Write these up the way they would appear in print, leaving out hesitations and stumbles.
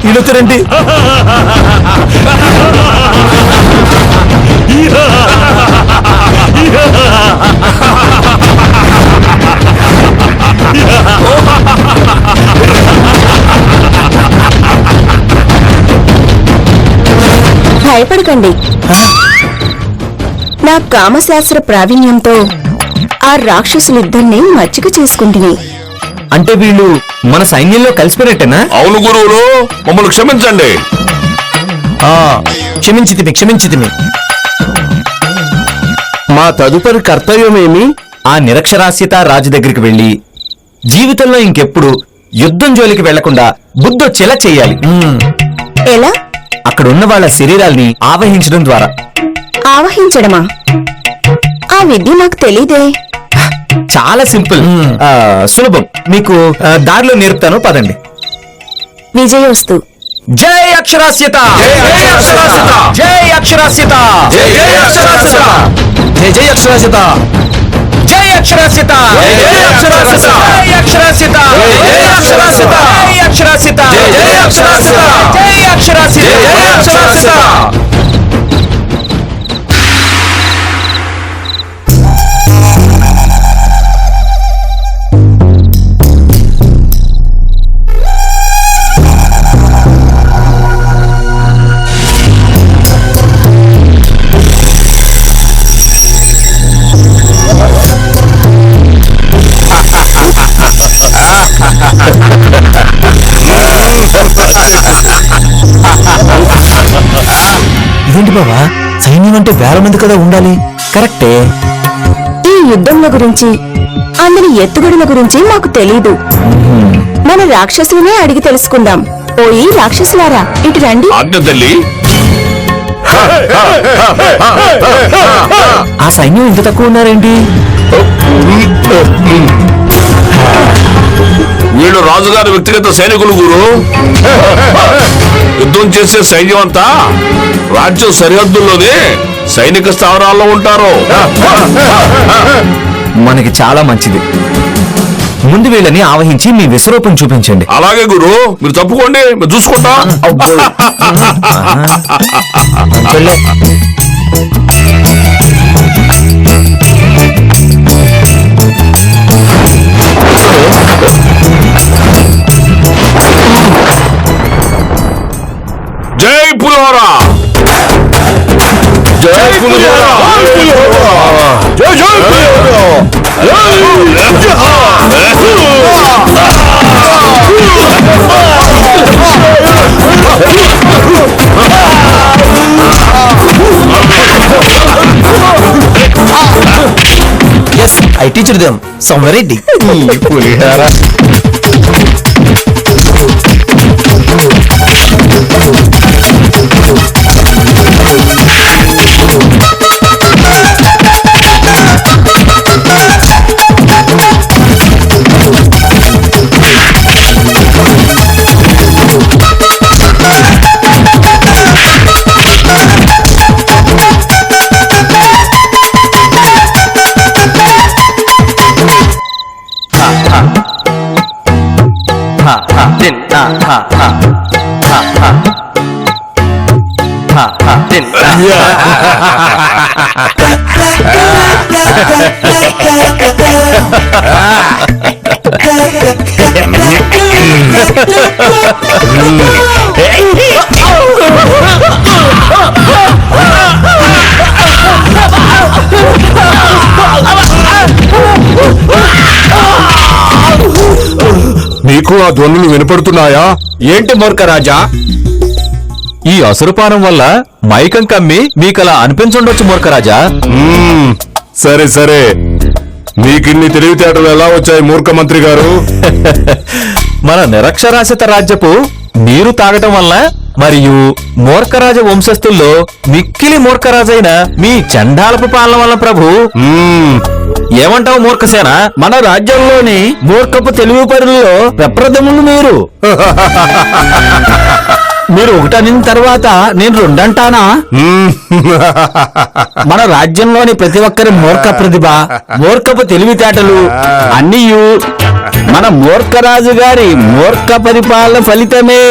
ఇలుతురండి. భయపడకండి. నా కామశాస్త్ర ప్రావీణ్యంతో ఆ రాక్షసులిద్దరినీ మచ్చిక చేసుకుంటుని. అంటే వీళ్ళు మన సైన్యంలో కలిసిపోయినట్టేనా? అవును గురువులు, మమ్మల్ని క్షమించండి. క్షమించితిమి. మా తదుపరి కర్తవ్యమేమి? ఆ నిరక్షరాస్యత రాజు దగ్గరికి వెళ్లి జీవితంలో ఇంకెప్పుడు యుద్ధం జోలికి వెళ్లకుండా బుద్ధొచ్చేలా చెయ్యాలి. ఎలా? అక్కడున్న వాళ్ళ శరీరాల్ని ఆవహించడం ద్వారా. ఆవహించడమా? ఆ విద్య నాకు తెలీదే. చాలా సింపుల్, సులభం. మీకు దారిలో నేర్పుతాను, పదండి. విజయోస్తు. జై అక్షరాస్యత! జై అక్షరాస్యత! జై అక్షరాస్యత! జై అక్షరాస్యత! జై అక్షరాస్యత! జై అక్షరాస్యత! జై అక్షరాస్యత! జై అక్షరాస్యత! జై అక్షరాస్యత! జై అక్షరాస్యత! జై అక్షరాస్యత! జై అక్షరాస్యత! ఇదేంటి బావా, సైన్యం అంటే వేల మంది కదా ఉండాలి. కరెక్టే. ఈ యుద్ధంల గురించి, అందరి ఎత్తుగడుల గురించి మాకు తెలీదు. మన రాక్షసునే అడిగి తెలుసుకుందాం. ఓయి రాక్షసులారా, ఇటు రండి. ఆజ్ఞ తల్లి. ఆ సైన్యం ఇంత తక్కువ ఉన్నారేంటి? వీళ్ళు రాజుగారి వ్యక్తిగత సైనికులు గురు. యుద్ధం చేసే సైన్యం అంతా రాజ్యం సరిహద్దుల్లోనే సైనిక స్థావరాల్లో ఉంటారు. మనకి చాలా మంచిది. ముందు వీళ్ళని ఆవహించి మీ విశ్వరూపం చూపించండి. అలాగే గురు, మీరు తప్పుకోండి, మీరు చూసుకుంటా. జై పులిహోరా! జై పులిహోరా! జై జై Yes, I teach them some variety. పులిహోరా. మీకు ఆ ధ్వనులు వినపడుతున్నాయా? ఏంటి మూర్ఖరాజా, ఈ అసురపానం వల్ల మైకం కమ్మి మీకలా అనిపించుండొచ్చు మూర్ఖరాజా. సరే సరే, మీకిన్ని తెలివితేటలు ఎలా వచ్చాయి మూర్ఖ మంత్రి గారు? మన నిరక్షరాస్యత రాజ్యపు నీరు తాగటం వల్ల మరియు మూర్ఖరాజ వంశస్థుల్లో మిక్కిలి మూర్ఖరాజైన మీ చండాలపు పాలన వల్ల ప్రభు. ఏమంటావు మూర్ఖసేన? మన రాజ్యంలోని మూర్ఖపు తెలివి పరులలో ప్రప్రథములు మీరు. మీరు ఒకటనిన తర్వాత నేను రెండంటానా? మన రాజ్యంలోని ప్రతి ఒక్కరి మూర్ఖ ప్రతిభ, మూర్ఖపు తెలివితేటలు అన్నీ మన మూర్ఖరాజు గారి మూర్ఖ పరిపాలన ఫలితమే.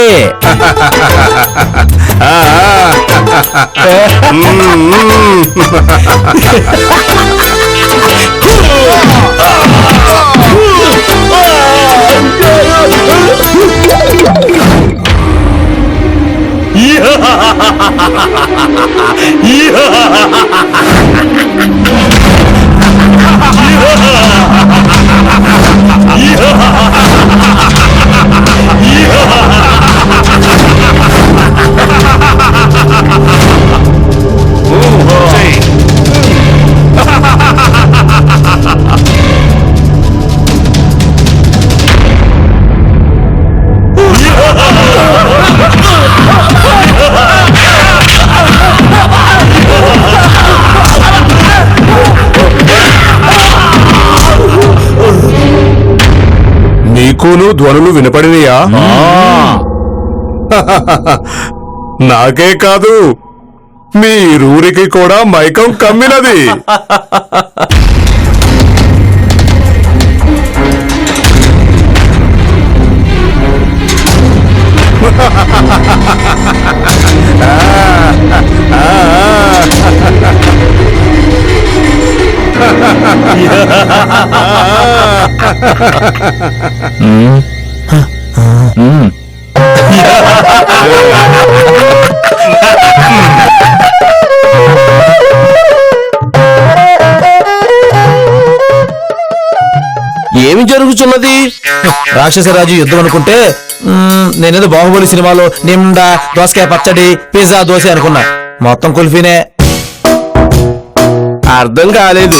నీకును ధ్వనులు వినపడినయా? నాకే కాదు, మీరూరికి కూడా మైకం కమ్మినది. ఏమి జరుగుతున్నది? రాక్షసరాజు యుద్ధం అనుకుంటే నేనేదో బాహుబలి సినిమాలో నిండా దోసకాయ పచ్చడి, పిజ్జా, దోశ అనుకున్నా. మొత్తం కుల్ఫీనే. అర్థం కాలేదు.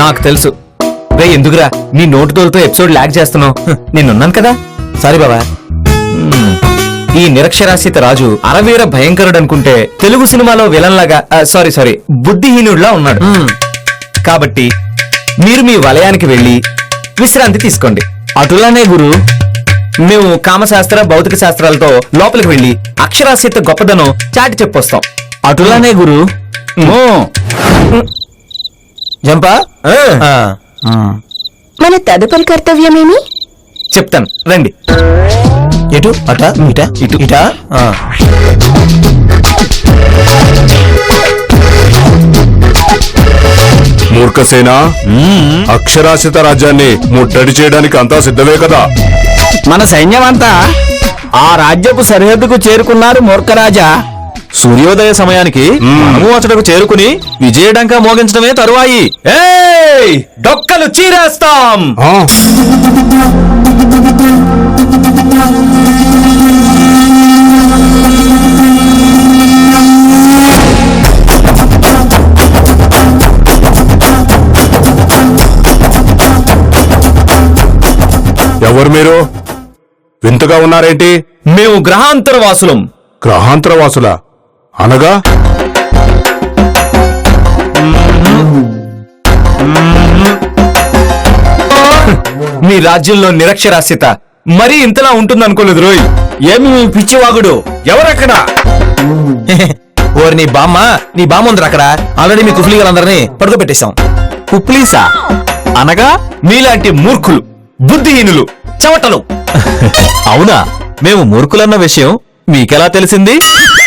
నాకు తెలుసు. రే ఎందుకురా నీ నోటు తోలుతో ఎపిసోడ్ లాగ్ చేస్తున్నావు? నేనున్నాను కదా. సారీ బాబా. ఈ నిరక్షరాస్యత రాజు అరవీర భయంకరుడు అనుకుంటే తెలుగు సినిమాలో విలన్ లాగా సారీ బుద్ధిహీనుడిలా ఉన్నాడు. కాబట్టి మీరు మీ వలయానికి వెళ్లి విశ్రాంతి తీసుకోండి. అటులానే గురు. మేము కామశాస్త్ర భౌతిక శాస్త్రాలతో లోపలికి వెళ్లి అక్షరాస్యత గొప్పదనం చాటి చెప్పొస్తాం. అటులానే గురు. జంపా. మన తదుపరి కర్తవ్యమేమి? చెప్తాను రండి. ఎటు? అటా ఇటా ఇటు ఇటా. మూర్ఖసేన, అక్షరాస్యత రాజ్యాన్ని ముట్టడి చేయడానికి అంతా సిద్ధమే కదా? మన సైన్యం అంతా ఆ రాజ్యపు సరిహద్దుకు చేరుకున్నారు మూర్ఖరాజా. సూర్యోదయ సమయానికి మనము అతడకు చేరుకుని విజయడంకా మోగించడమే తరువాయి. ఏయ్ డొక్కలు చీరేస్తాం. ఎవరు మీరు? వింతగా ఉన్నారేంటి? మేము గ్రహాంతర వాసులం. గ్రహాంతర వాసుల అనగా? మీ రాజ్యంలో నిరక్షరాస్యత మరీ ఇంతలా ఉంటుందనుకోలేదు రోయ్. ఏమి మీ పిచ్చివాగుడు? ఎవరక్కడ? ఓరి నీ బామ్మ ఉందిరా అక్కడ. ఆల్రెడీ మీ కుఫ్లీలందరినీ పడుకోబెట్టేశాం. కుప్లీసా అనగా మీలాంటి మూర్ఖులు, బుద్ధిహీనులు, చవటలు. అవునా? మేము మూర్ఖులన్న విషయం మీకెలా తెలిసింది?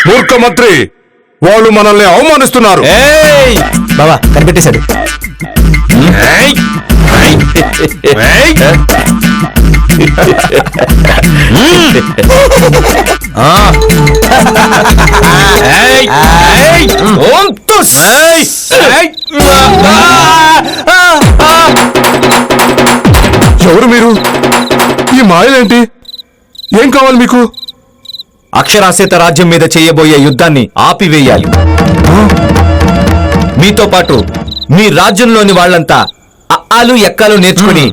మూర్ఖ మంత్రి, వాళ్ళు మనల్ని అవమానిస్తున్నారు. ఏయ్ బాబా కనిపెట్టేశాడు. ఎవరు మీరు? ఈ మాయలేంటి? ఏం కావాలి మీకు? అక్షరాస్యత రాజ్యం మీద చేయబోయే యుద్ధాన్ని ఆపివేయాలి. మీతో పాటు మీ రాజ్యంలోని వాళ్ళంతా అఆలు ఎక్కాలు నేర్చుకుని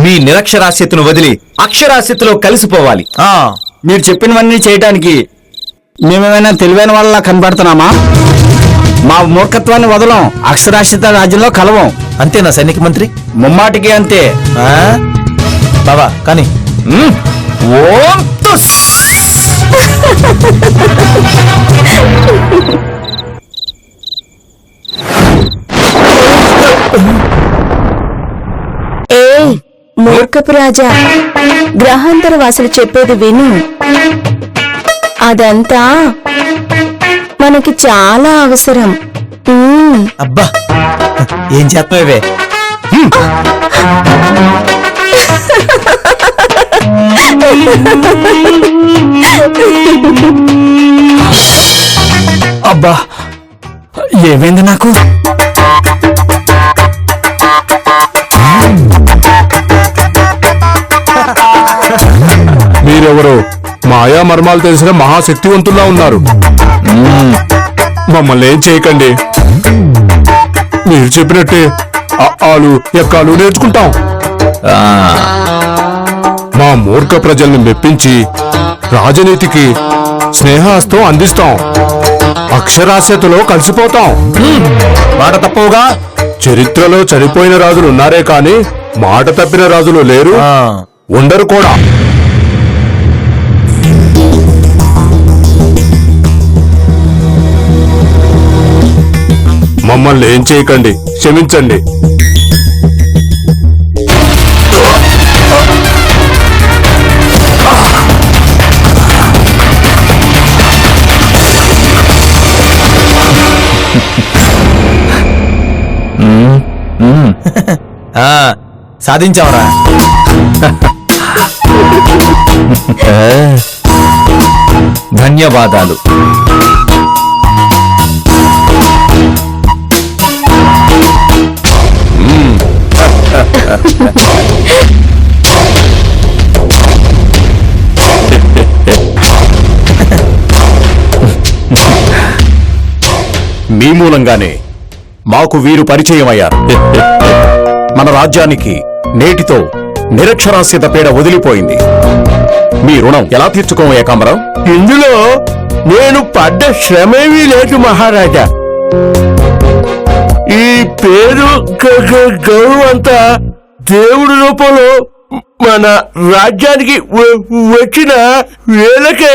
మీ నిరక్షరాస్యతను వదిలి అక్షరాస్యతలో కలిసిపోవాలి. మీరు చెప్పినవన్నీ చేయటానికి మేమేమైనా తెలివైన వాళ్ళ కనబడుతున్నామా? మా మూర్ఖత్వాన్ని వదలం, అక్షరాస్యత రాజ్యంలో కలవం. అంతేనా సైనిక మంత్రి? ముమ్మాటికి అంతే. బాబా కానీ ఓం తుస్ ఏ మూర్ఖపు రాజా, గ్రహాంతర వాసులు చెప్పేది విను. అదంతా మనకి చాలా అవసరం. అబ్బా ఏం చేస్తున్నావే? అబ్బా ఏమైంది నాకు? మీరెవరు? మాయా మర్మాలు తెలిసిన మహాశక్తివంతుల్లా ఉన్నారు. మమ్మల్ని ఏం చేయకండి. మీరు చెప్పినట్టే ఆలు ఎక్కాలు నేర్చుకుంటాం. మా మూర్ఖ ప్రజల్ని మెప్పించి రాజనీతికి స్నేహాస్తం అందిస్తాం. అక్షరాస్యతలో కలిసిపోతాం. మాట తప్పవుగా. చరిత్రలో చనిపోయిన రాజులు ఉన్నారే కాని మాట తప్పిన రాజులు లేరు, ఉండరు కూడా. మమ్మల్ని ఏం చేయకండి, క్షమించండి. సాధించావరా? ధన్యవాదాలు. మీ మూలంగానే మాకు వీరు పరిచయం అయ్యారు. మన రాజ్యానికి నేటితో నిరక్షరాస్యత పీడ వదిలిపోయింది. మీ రుణం ఎలా తీర్చుకోం ఏకాంబరం? ఇందులో నేను పడ్డ శ్రమేమీ లేదు మహారాజా. ఈ పేరు గౌరవం అంతా దేవుడి రూపంలో మన రాజ్యానికి వచ్చిన వేలకే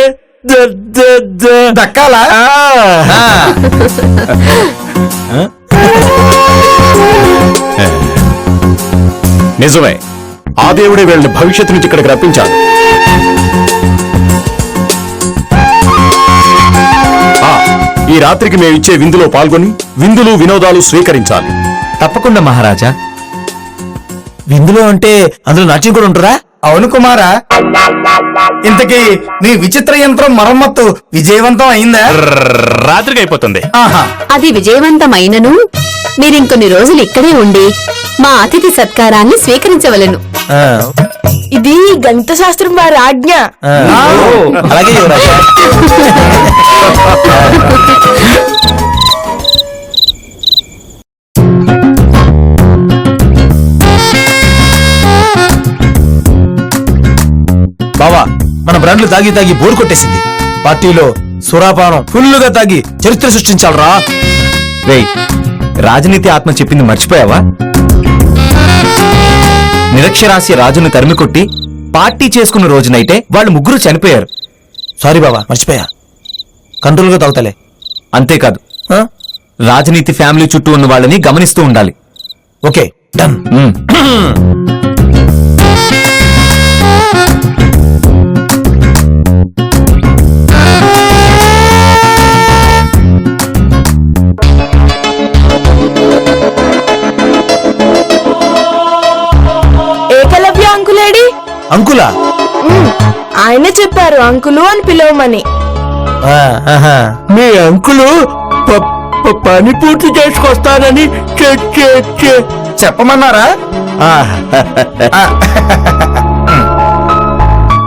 దక్కాలా? నిజమే, ఆ దేవుడే వీళ్ళని భవిష్యత్తు నుంచి ఇక్కడికి రప్పించాడు. ఈ రాత్రికి మేమిచ్చే విందులో పాల్గొని విందులు వినోదాలు స్వీకరించాలి. తప్పకుండా మహారాజా. విందులో అంటే అందులో నాట్యం కూడా ఉంటారా? అవును కుమారా. ఇంతకీ నీ విచిత్ర యంత్రం మరమ్మత్తు విజయవంతం అయిందా? రాత్రికి అయిపోతుంది. అది విజయవంతమైనను మీరింకొన్ని రోజులు ఇక్కడే ఉండి మా అతిథి సత్కారాన్ని స్వీకరించవలెను. ఇది గణిత శాస్త్రం వారి ఆజ్ఞ. అలాగే యువరాజా. బావా, మన బ్రాండ్లు తాగి తాగి బోరు కొట్టేసింది. పార్టీలో సురాపానం ఫుల్లుగా తాగి చరిత్ర సృష్టించాలరా. రేయ్, రాజనీతి ఆత్మ చెప్పింది మర్చిపోయావా? నిరక్షరాస్య రాజును తరిమికొట్టి పార్టీ చేసుకున్న రోజునైతే వాళ్ళు ముగ్గురు చనిపోయారు. సారీ బావా, మర్చిపోయా. కంట్రోల్గా తాగుతలే. అంతేకాదు, రాజనీతి ఫ్యామిలీ చుట్టూ ఉన్న వాళ్ళని గమనిస్తూ ఉండాలి. Okay, done. ఏకలవ్య అంకులేడి? అంకులా? ఆయన చెప్పారు అంకులు అని పిలవమని. మీ అంకులు పని పూర్తి చేసుకొస్తానని చెప్పమన్నారా?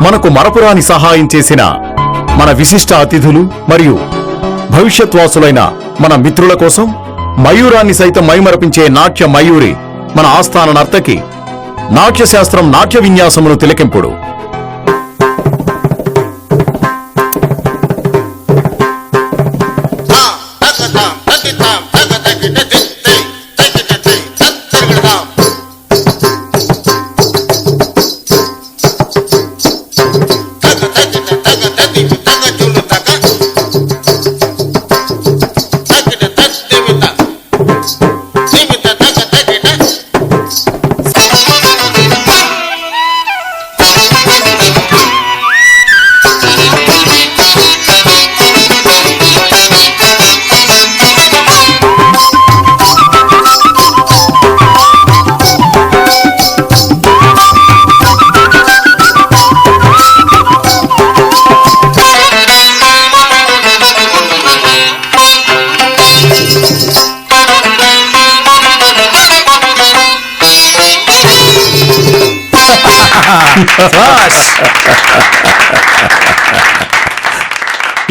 మనకు మరపురాని సహాయం చేసిన మన విశిష్ట అతిథులు మరియు భవిష్యత్వాసులైన మన మిత్రుల కోసం మయూరాన్ని సైతం మైమరపించే నాట్య మయూరి మన ఆస్థాన నర్తకి నాట్యశాస్త్రం నాట్య విన్యాసమును తిలకింపుడు. Thank you.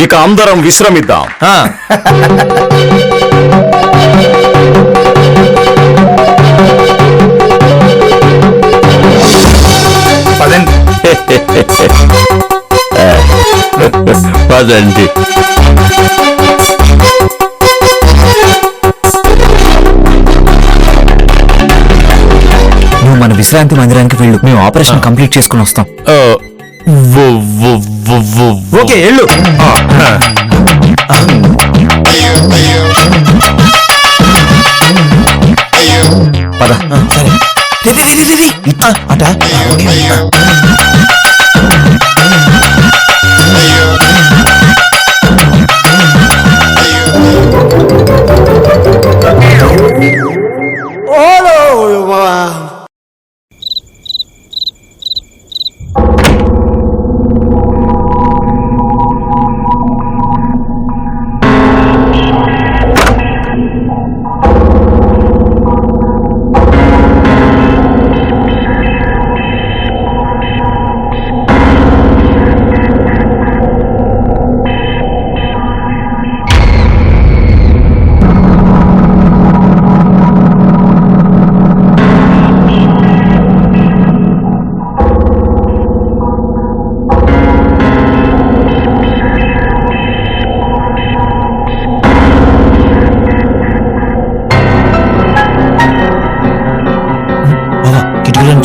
ఇక అందరం విశ్రమిద్దాం. పదండి. నువ్వు మన విశ్రాంతి మందిరానికి వెళ్ళు, మేము ఆపరేషన్ కంప్లీట్ చేసుకుని వస్తాం. ఓకే వెళ్ళు. పద. సరే అట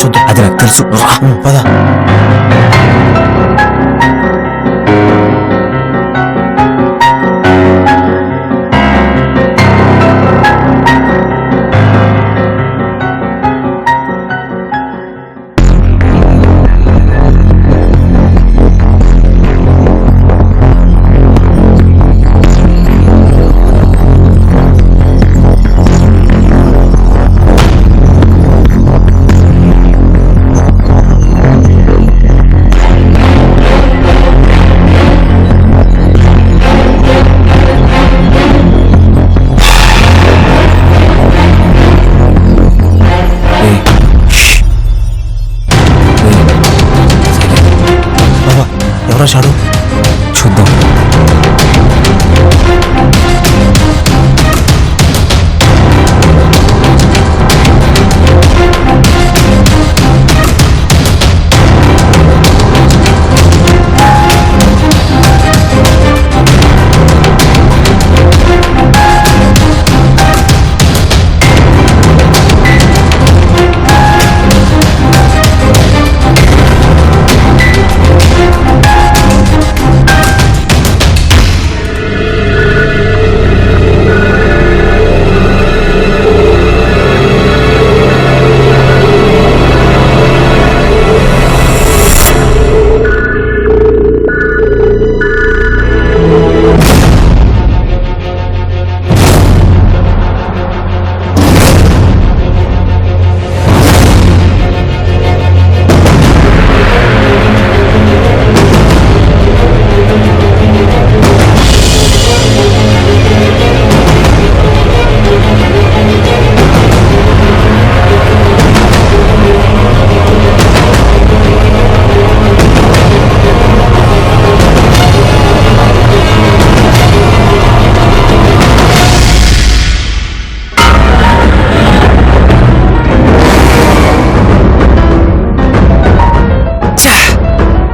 చూద్దాం. అది నాకు తెలుసు. పద. ఎవరో షాడు చూద్దాం.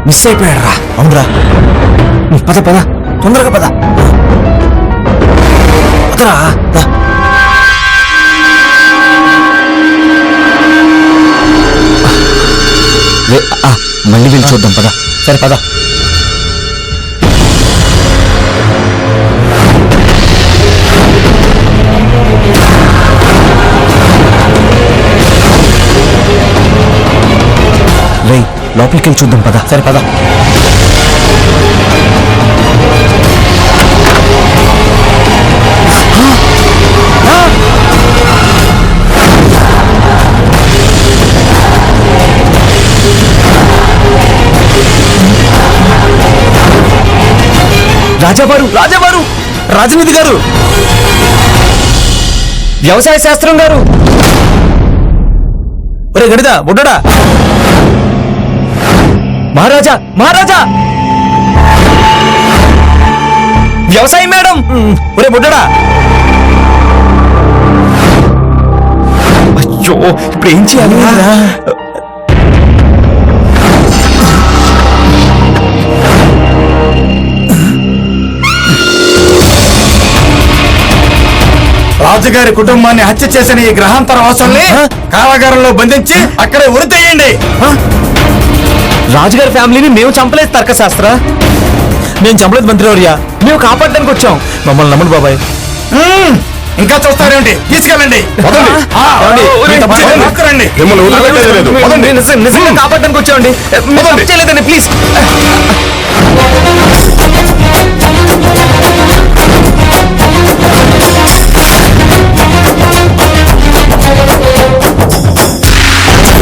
మిస్ అయిపోయాడు రా. అవునరా. పద పద, తొందరగా పద. పదరా. మళ్ళీ వెళ్ళి చూద్దాం. పద. సరే పద. రేయ్, లోపలికి వెళ్ళి చూద్దాం. పద. సరే పద. రాజావారు, రాజావారు, రాజనీతి గారు, వ్యవసాయ శాస్త్రం గారు. ఒరే గణిత బుడ్డడా, మహారాజా మహారాజా వ్యవసాయం మేడం ఒరే బుడ్డడా అయ్యో ఇప్పుడు ఏం చేయాలి రాజుగారి కుటుంబాన్ని హత్య చేసిన ఈ గ్రహాంతర వాసుల్ని కారాగారంలో బంధించి అక్కడే ఉరితేయండి. రాజుగారి ఫ్యామిలీని మేము చంపలేదు తర్కశాస్త్ర. నేను చంపలేదు మంత్రివర్య, మేము కాపాడడానికి వచ్చాం. మమ్మల్ని నమ్మండి బాబాయ్. ఇంకా చూస్తారేంటి, తీసుకెళ్ళండి. వదండి. లాక్కురండి. మిమ్మల్ని వదిలిపెట్టేది లేదు. వదండి. నిజంగా కాపాడడానికి వచ్చామండి. వదండి. చేయలేదండి ప్లీజ్.